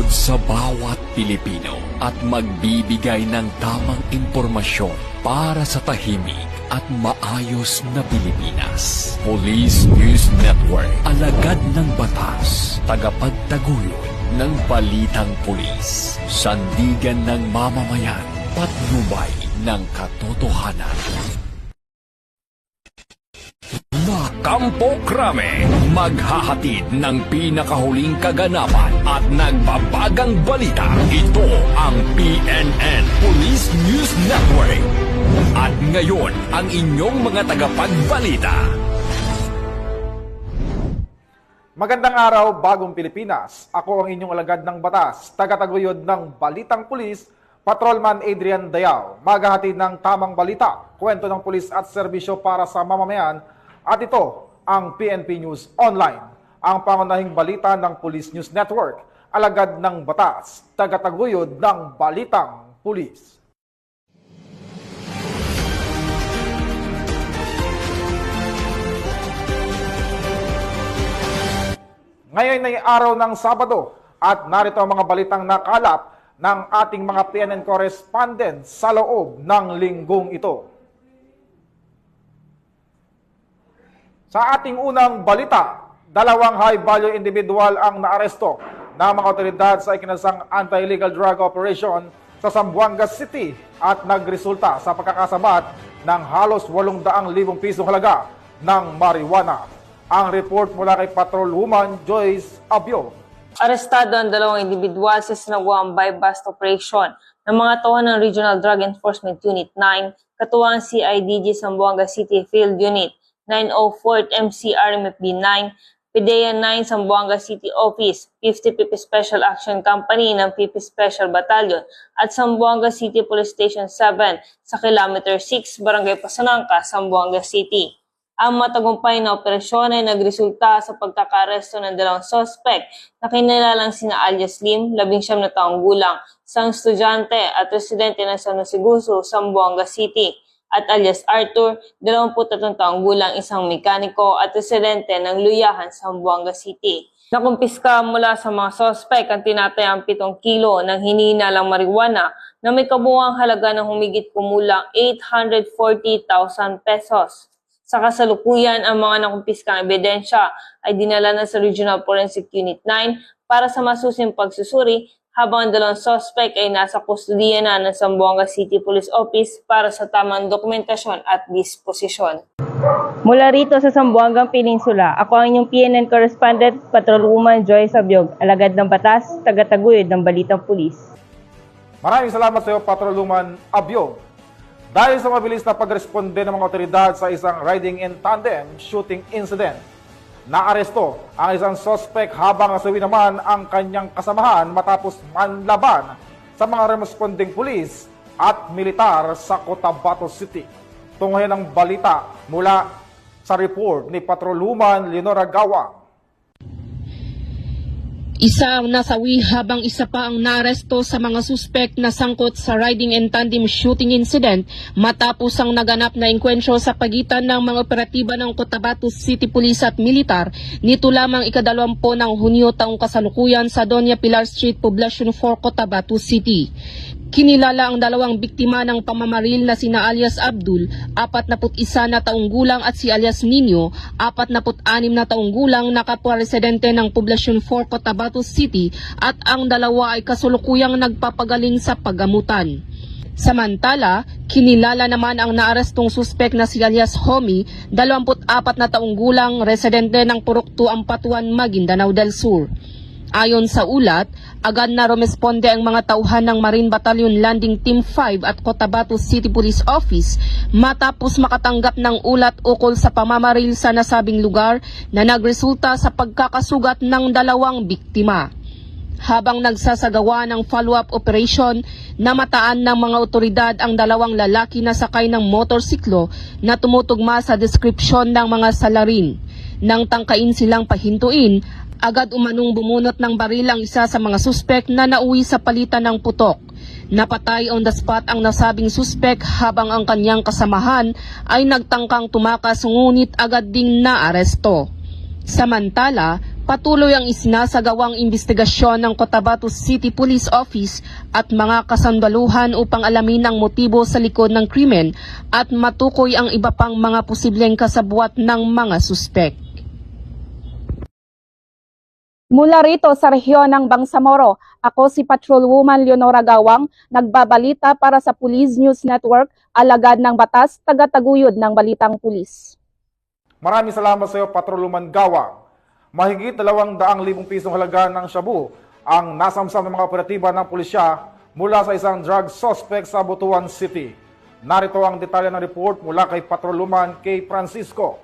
Sumunod sa bawat Pilipino at magbibigay ng tamang impormasyon para sa tahimik at maayos na Pilipinas. Police News Network, alagad ng batas, tagapagtaguyod ng balitang pulis, sandigan ng mamamayan, patnubay ng katotohanan. Kampo Krame, maghahatid ng pinakahuling kaganapan at nagbabagang balita. Ito ang PNN Police News Network. At ngayon, ang inyong mga tagapagbalita. Magandang araw, bagong Pilipinas. Ako ang inyong alagad ng batas, tagataguyod ng Balitang Pulis, Patrolman Adrian Dayao. Maghahatid ng tamang balita, kwento ng pulis at serbisyo para sa mamamayan. At ito ang PNP News Online, ang pangunahing balita ng Police News Network, alagad ng batas, tagataguyod ng Balitang Pulis. Ngayon ay araw ng Sabado at narito ang mga balitang nakalap ng ating mga PNN correspondents sa loob ng linggong ito. Sa ating unang balita, dalawang high-value individual ang naaresto ng mga otoridad sa ikinasang anti-illegal drug operation sa Zamboanga City at nagresulta sa pagkakasabat ng halos 800,000 pisong halaga ng marijuana. Ang report mula kay Patrolwoman Joyce Abio. Arestado ang dalawang individual sa sinagawang buy-bust operation ng mga tauhan ng Regional Drug Enforcement Unit 9, katuwang CIDG Zamboanga City Field Unit 904th MCRMFB 9, PDEA 9 Zamboanga City Office, 50th Special Action Company ng 50th Special Battalion at Zamboanga City Police Station 7 sa Kilometer 6, Barangay Pasanangka, Zamboanga City. Ang matagumpay na operasyon ay nagresulta sa pagkakaresto ng dalawang suspect na kinilalang sina alias Lim, 19 na taong gulang, isang estudyante at residente ng San Jose, Zamboanga City, at alias Arthur, 23 taong gulang, isang mekaniko at residente ng Luyahan, Zamboanga City. Nakumpiska mula sa mga suspect ang tinatayang 7 kilo ng hinihinalang marijuana na may kabuuang halaga ng humigit kumulang 840,000 pesos. Sa kasalukuyan, ang mga nakumpiskang ebidensya ay dinala na sa Regional Forensic Unit 9 para sa masusing pagsusuri, habang ang dalawang suspect ay nasa kustudiya na ng Zamboanga City Police Office para sa tamang dokumentasyon at disposisyon. Mula rito sa Zamboanga Peninsula, ako ang inyong PNN correspondent, Patrolwoman Joyce Abiog, alagad ng batas, tagataguyod ng Balitang Pulis. Maraming salamat sa iyo, Patrolwoman Abio. Dahil sa mabilis na pagresponde ng mga otoridad sa isang riding in tandem shooting incident, naaresto ang isang suspect habang nasawi naman ang kanyang kasamahan matapos manlaban sa mga responding pulis at militar sa Cotabato City. Tunghayan ang balita mula sa report ni Patrolwoman Leonora Gawang. Isa ang nasawi habang isa pa ang naaresto sa mga suspect na sangkot sa riding and tandem shooting incident matapos ang naganap na enkwentro sa pagitan ng mga operatiba ng Cotabato City Police at Militar nito lamang ika-20 ng Hunyo taong kasalukuyan sa Doña Pilar Street, Poblacion 4, Cotabato City. Kinilala ang dalawang biktima ng pamamaril na sina alias Abdul, 41 na taong gulang at si alias Nino, 46 na taong gulang na kapwa residente ng Poblacion 4, Cotabato City at ang dalawa ay kasulukuyang nagpapagaling sa paggamutan. Samantala, kinilala naman ang naarestong suspek na si alias Homie, 24 na taong gulang, residente ng Purok 2, Ampatuan, Maguindanao del Sur. Ayon sa ulat, agad na rumesponde ang mga tauhan ng Marine Battalion Landing Team 5 at Cotabato City Police Office matapos makatanggap ng ulat ukol sa pamamaril sa nasabing lugar na nagresulta sa pagkakasugat ng dalawang biktima. Habang nagsasagawa ng follow-up operation, namataan ng mga otoridad ang dalawang lalaki na sakay ng motorsiklo na tumutugma sa deskripsyon ng mga salarin. Nang tangkain silang pahintuin, agad umanong bumunot ng baril ang isa sa mga suspek na nauwi sa palitan ng putok. Napatay on the spot ang nasabing suspek habang ang kanyang kasamahan ay nagtangkang tumakas ngunit agad ding naaresto. Samantala, Patuloy ang isinasagawang investigasyon ng Cotabato City Police Office at mga kasandaluhan upang alamin ang motibo sa likod ng krimen at matukoy ang iba pang mga posibleng kasabwat ng mga suspek. Mula rito sa rehiyon ng Bangsamoro, ako si Patrolwoman Leonora Gawang, nagbabalita para sa Police News Network, alagad ng batas, tagataguyod ng balitang pulis. Maraming salamat sa iyo, Patrolwoman Gawang. Mahigit 200,000 pisong halaga ng shabu ang nasamsam ng mga operatiba ng pulisya mula sa isang drug suspect sa Butuan City. Narito ang detalye ng report mula kay Patrolwoman K. Francisco.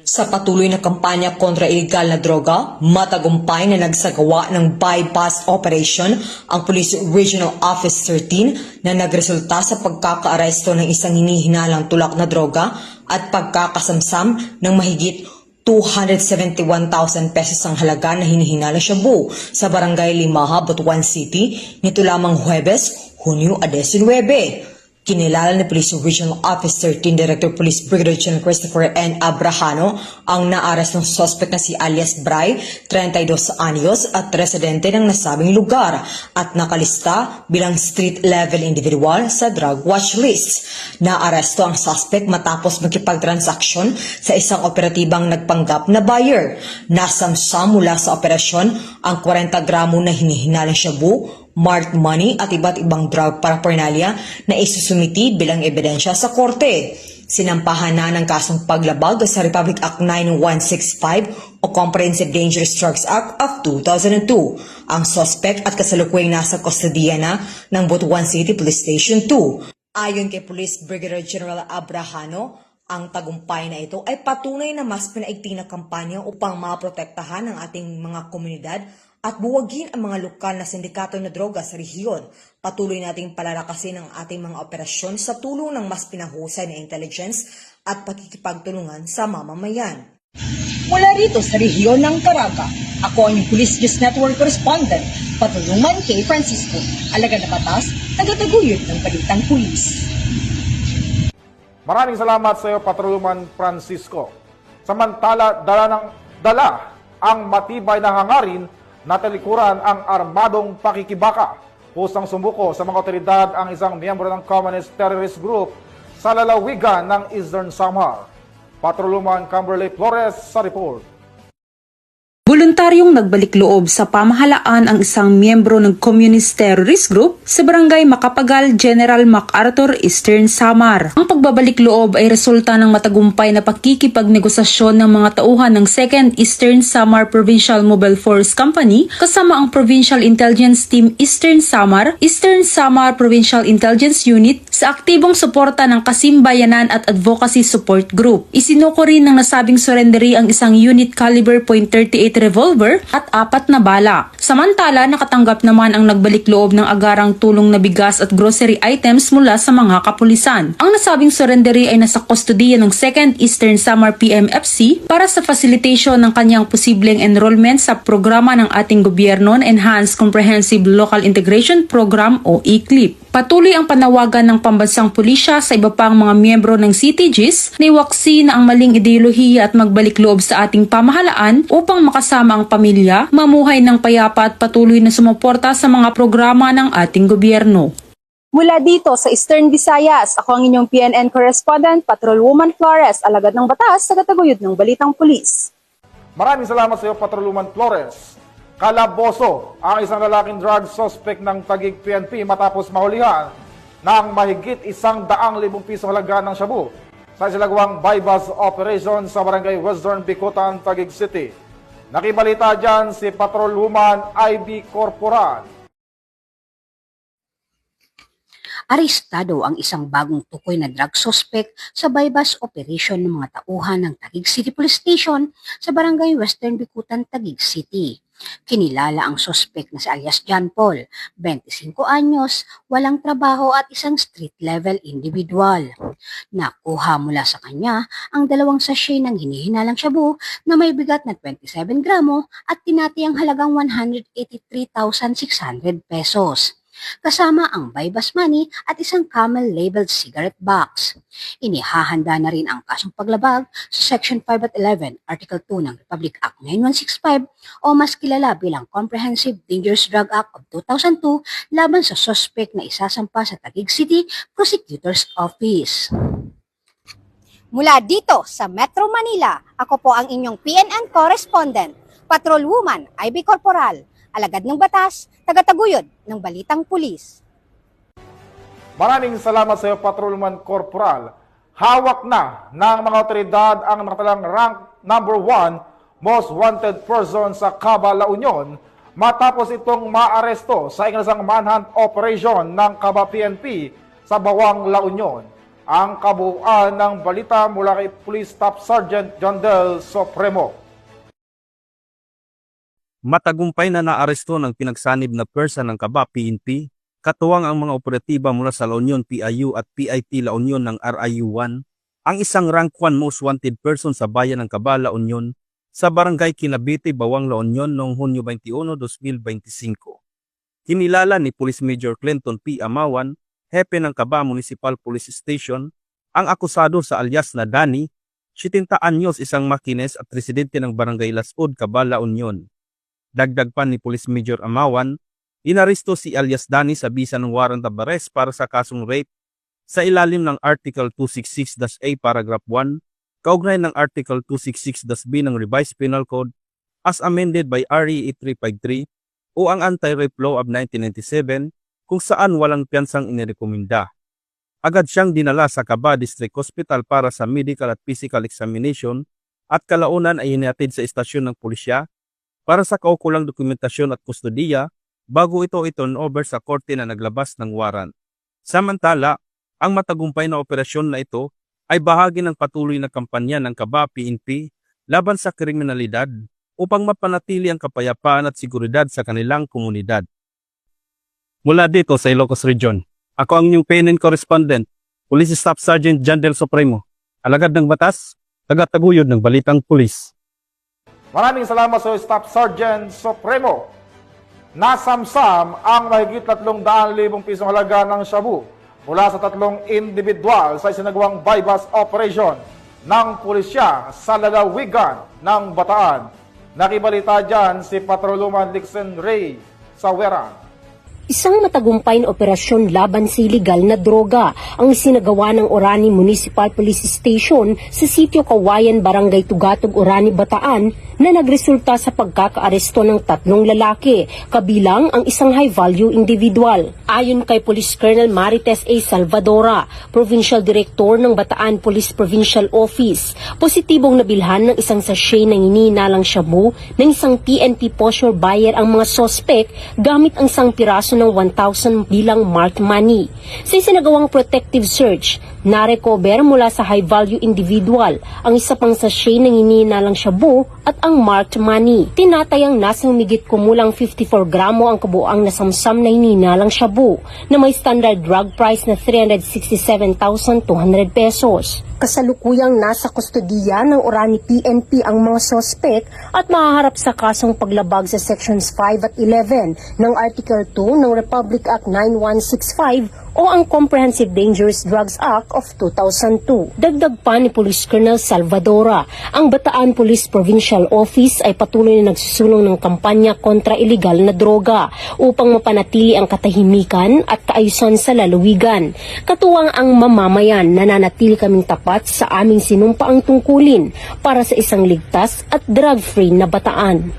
Sa patuloy na kampanya kontra ilegal na droga, matagumpay na nagsagawa ng bypass operation ang Police Regional Office 13 na nagresulta sa pagkakaaresto ng isang hinihinalang tulak na droga at pagkakasamsam ng mahigit 271,000 pesos ang halaga na hinihinalang shabu sa Barangay Limaha, Butuan City nito lamang Huwebes, Hunyo 19. Kinilala ni Police Regional Office 13 Director Police Brigadier General Christopher N. Abrahano ang naaras ng suspect na si alias Bray, 32 anyos at residente ng nasabing lugar at nakalista bilang street-level individual sa drug watch list. Naaresto ang suspect matapos magkipagtransaksyon sa isang operatibang nagpanggap na buyer. Nasamsam mula sa operasyon ang 40 gramo na hinihinalang shabu, marked money at iba't ibang drug paraphernalia na isusumiti bilang ebidensya sa korte. Sinampahan na ng kasong paglabag sa Republic Act 9165 o Comprehensive Dangerous Drugs Act of 2002. Ang suspect at kasalukuyang nasa kustodiya na ng Butuan City Police Station 2. Ayon kay Police Brigadier General Abrahano, ang tagumpay na ito ay patunay na mas pinaigting na kampanya upang maprotektahan ang ating mga komunidad at buwagin ang mga lokal na sindikato na droga sa rehiyon. Patuloy nating palalakasin ang ating mga operasyon sa tulong ng mas pinahusay na intelligence at pakikipagtulungan sa mamamayan. Mula rito sa rehiyon ng Caraga, ako ang Police News Network Correspondent, Patrolwoman K. Francisco, alagad na batas, tagataguyod ng balitang pulis. Maraming salamat sa iyo, Patrolwoman Francisco. Samantala, dala ang matibay na hangarin na talikuran ang armadong pakikibaka. Pusang sumuko sa mga otoridad ang isang miyembro ng Communist Terrorist Group sa lalawigan ng Eastern Samar. Patrolwoman Kimberly Flores sa report. Voluntaryong nagbalik loob sa pamahalaan ang isang miyembro ng Communist Terrorist Group sa Barangay Makapagal, General MacArthur, Eastern Samar. Ang pagbabalik loob ay resulta ng matagumpay na pakikipagnegosasyon ng mga tauhan ng 2nd Eastern Samar Provincial Mobile Force Company kasama ang Provincial Intelligence Team Eastern Samar Provincial Intelligence Unit sa aktibong suporta ng Kasimbayanan at Advocacy Support Group. Isinuko rin ng nasabing surrendery ang isang unit caliber .38 revolver at 4 na bala. Samantala, nakatanggap naman ang nagbalik loob ng agarang tulong na bigas at grocery items mula sa mga kapulisan. Ang nasabing surrendery ay nasa kustodiya ng 2nd Eastern Samar PMFC para sa facilitation ng kanyang posibleng enrollment sa programa ng ating gobyerno na Enhanced Comprehensive Local Integration Program o ECLIP. Patuloy ang panawagan ng pambansang pulisya sa iba pang mga miyembro ng CTGs na iwaksi na ang maling ideolohiya at magbalik loob sa ating pamahalaan upang makasama ang pamilya, mamuhay ng payapa at patuloy na sumuporta sa mga programa ng ating gobyerno. Mula dito sa Eastern Visayas, ako ang inyong PNN Correspondent, Patrolwoman Flores, alagad ng batas, tagataguyod ng balitang pulis. Maraming salamat sa iyo, Patrolwoman Flores. Kalaboso ang isang lalaking drug suspect ng Taguig PNP matapos mahulihan ng mahigit 100,000 pisong halaga ng shabu sa isinagawang bypass operation sa Barangay Western Bicutan, Taguig City. Nakibalita dyan si Patrolwoman IB Corporal. Arestado ang isang bagong tukoy na drug suspect sa bypass operation ng mga tauhan ng Taguig City Police Station sa Barangay Western Bicutan, Taguig City. Kinilala ang suspect na si alias John Paul, 25 anyos, walang trabaho at isang street-level individual. Nakuha mula sa kanya ang 2 sachet ng hinihinalang shabu na may bigat na 27 gramo at tinatayang halagang 183,600 pesos. kasama ang bypass money at isang camel-labeled cigarette box. Inihahanda na rin ang kasong paglabag sa Section 5 at 11, Article 2 ng Republic Act 9165 o mas kilala bilang Comprehensive Dangerous Drug Act of 2002 laban sa suspect na isasampa sa Taguig City Prosecutor's Office. Mula dito sa Metro Manila, ako po ang inyong PNN correspondent, Patrolwoman Ivy Corporal, alagad ng batas, tagataguyod ng balitang pulis. Maraming salamat sa iyo, Patrolman Corporal. Hawak na ng mga otoridad ang nakatalang rank number 1 most wanted person sa Caba, La Union matapos itong maaresto sa ikinasang manhunt operation ng Caba PNP sa Bawang, La Union. Ang kabuuan ng balita mula kay Police Staff Sergeant John Del Supremo. Matagumpay na naaresto ng pinagsanib na persa ng Caba PNP, katuwang ang mga operatiba mula sa La Union PIU at PIT La Union ng RIU-1, ang isang rank 1 most wanted person sa bayan ng Caba, La Union, sa barangay Kinabiti, Bawang, La Union noong Hunyo 21, 2025. Kinilala ni Police Major Clinton P. Amawan, hepe ng Caba Municipal Police Station, ang akusado sa alias na Danny, 70 anyos, isang makines at residente ng barangay Lasud, Caba, La Union. Dagdag pa ni Police Major Amawan, inaresto si alias Danny sa bisa ng warrant of arrest para sa kasong rape sa ilalim ng Article 266-A Paragraph 1, kaugnay ng Article 266-B ng Revised Penal Code as amended by RA 8353 o ang Anti-Rape Law of 1997, kung saan walang piyansang inirekomenda. Agad siyang dinala sa Caba District Hospital para sa medical at physical examination at kalaunan ay hinihatid sa istasyon ng pulisya para sa kaukulang dokumentasyon at kustodiya bago ito i-turn over sa korte na naglabas ng warrant. Samantala, ang matagumpay na operasyon na ito ay bahagi ng patuloy na kampanya ng Caba PNP laban sa kriminalidad upang mapanatili ang kapayapaan at seguridad sa kanilang komunidad. Mula dito sa Ilocos Region, ako ang inyong PNN correspondent, Police Staff Sergeant John Del Supremo, alagad ng batas, tagataguyod ng balitang pulis. Maraming salamat sa iyo, Staff Sergeant Supremo. Nasamsam ang mahigit 300,000 pisong halaga ng shabu mula sa 3 individual sa isinagawang bypass operation ng pulisya sa lalawigan ng Bataan. Nakibalita dyan si Patrolwoman Lixen Ray Saweran. Isang matagumpay na operasyon laban sa iligal na droga ang sinagawa ng Orani Municipal Police Station sa Sitio Kawayan, Barangay Tugatog, Orani, Bataan na nagresulta sa pagkakaaresto ng 3 lalaki, kabilang ang isang high-value individual. Ayon kay Police Colonel Marites A. Salvadora, Provincial Director ng Bataan Police Provincial Office, positibong nabilhan ng isang sachet ng iniinalang shabu ng isang PNP posture buyer ang mga sospek gamit ang isang piraso ng 1,000 bilang marked money. Sa isinagawang protective search, narecover mula sa high-value individual ang isa pang sachet ng iniinalang shabu at ang marked money. Tinatayang nasa humigit kumulang 54 gramo ang kabuang nasamsam na hininalang shabu na may standard drug price na 367,200 pesos. Kasalukuyang nasa kustodiya ng Orani PNP ang mga sospek at mahaharap sa kasong paglabag sa Sections 5 at 11 ng Article 2 ng Republic Act 9165 o ang Comprehensive Dangerous Drugs Act of 2002. Dagdag pa ni Police Colonel Salvadora, ang Bataan Police Provincial Office ay patuloy na nagsusulong ng kampanya kontra iligal na droga upang mapanatili ang katahimikan at kaayusan sa lalawigan. Katuwang ang mamamayan, nananatili kaming tapat sa aming sinumpaang tungkulin para sa isang ligtas at drug-free na Bataan.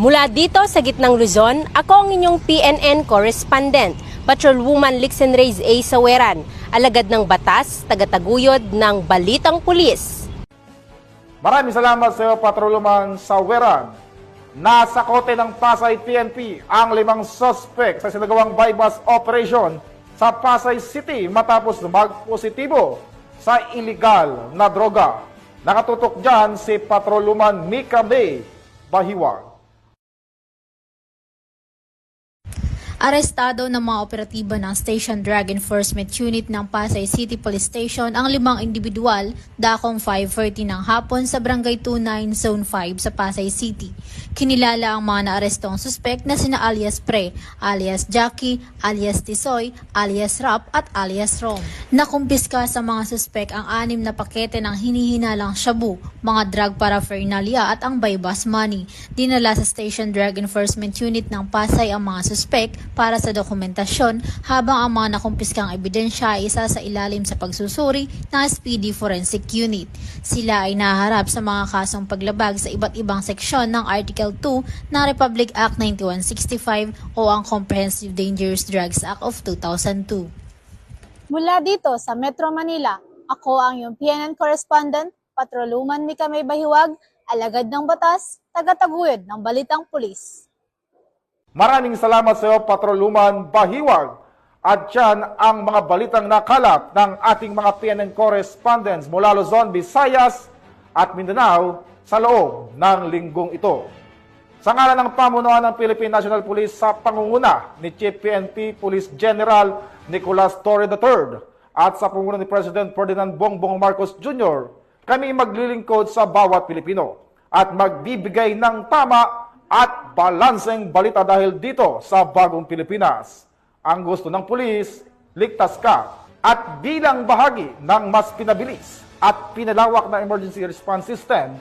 Mula dito sa gitnang Luzon, ako ang inyong PNN correspondent, Patrolwoman Lixen Reyes A. Saweran, alagad ng batas, tagataguyod ng balitang pulis. Maraming salamat sa iyo, Patrolwoman Saweran. Nasa kote ng Pasay PNP ang 5 suspect sa sinagawang bypass operation sa Pasay City matapos magpositibo sa illegal na droga. Nakatutok dyan si Patrolwoman Mika May Bahiwag. Arestado ng mga operatiba ng Station Drug Enforcement Unit ng Pasay City Police Station ang 5 individual dakong 5:30 ng hapon sa Barangay 29 Zone 5 sa Pasay City. Kinilala ang mga naarestong suspect na sina alias Pre, alias Jackie, alias Tisoy, alias Rap at alias Rom. Nakumpiska sa mga suspect ang 6 na pakete ng hinihinalang shabu, mga drug paraphernalia at ang buy-bus money. Dinala sa Station Drug Enforcement Unit ng Pasay ang mga suspect para sa dokumentasyon habang ang mga nakumpiskang ebidensya ay isa sa ilalim sa pagsusuri ng SPD Forensic Unit. Sila ay naharap sa mga kasong paglabag sa iba't ibang seksyon ng Article 2 ng Republic Act 9165 o ang Comprehensive Dangerous Drugs Act of 2002. Mula dito sa Metro Manila, ako ang iyong PNN correspondent, Patroluman Mika May Bahiwag, alagad ng batas, tagataguyod ng balitang pulis. Maraming salamat sa iyo, Patroluman Bahiwag. At yan ang mga balitang nakalap ng ating mga PNN correspondents mula Luzon, Visayas at Mindanao sa loob ng linggong ito. Sa ngalan ng pamunuan ng Philippine National Police sa pangunguna ni Chief PNP Police General Nicolas Torre III at sa pangunguna ni President Ferdinand Bongbong Marcos Jr., kami maglilingkod sa bawat Pilipino at magbibigay ng tama at balanseng balita dahil dito sa bagong Pilipinas. Ang gusto ng pulis, ligtas ka. At bilang bahagi ng mas pinabilis at pinalawak na emergency response system,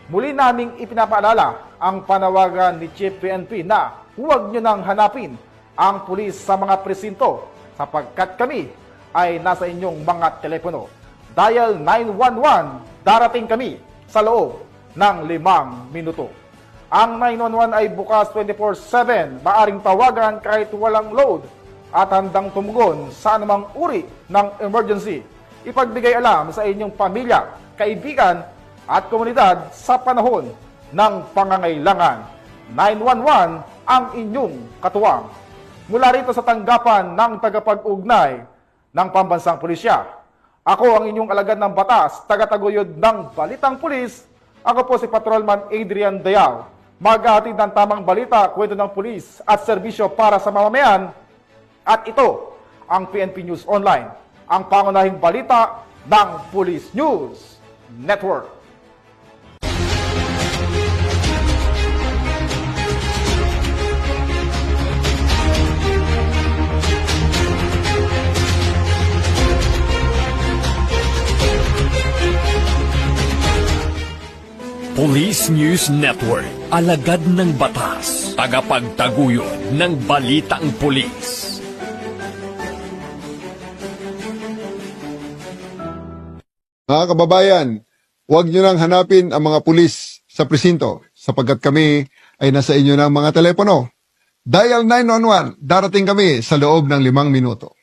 muli naming ipinapaalala ang panawagan ni Chief PNP na huwag nyo nang hanapin ang pulis sa mga presinto sapagkat kami ay nasa inyong mga telepono. Dial 911, darating kami sa loob ng 5 minuto. Ang 911 ay bukas 24/7, maaring tawagan kahit walang load at handang tumugon sa anumang uri ng emergency. Ipagbigay alam sa inyong pamilya, kaibigan at komunidad sa panahon ng pangangailangan. 911 ang inyong katuwang. Mula rito sa tanggapan ng tagapag-ugnay ng Pambansang Pulisya, ako ang inyong alagad ng batas, tagataguyod ng Balitang Pulis. Ako po si Patrolman Adrian Dayal. Maghahatid ng tamang balita, kwento ng pulis at serbisyo para sa mamamayan. At ito ang PNP News Online, ang pangunahing balita ng Police News Network. Police News Network, alagad ng batas, tagapagtaguyod ng balitang pulis. Mga kababayan, huwag nyo nang hanapin ang mga pulis sa presinto sapagkat kami ay nasa inyo ng mga telepono. Dial 911, darating kami sa loob ng 5 minuto.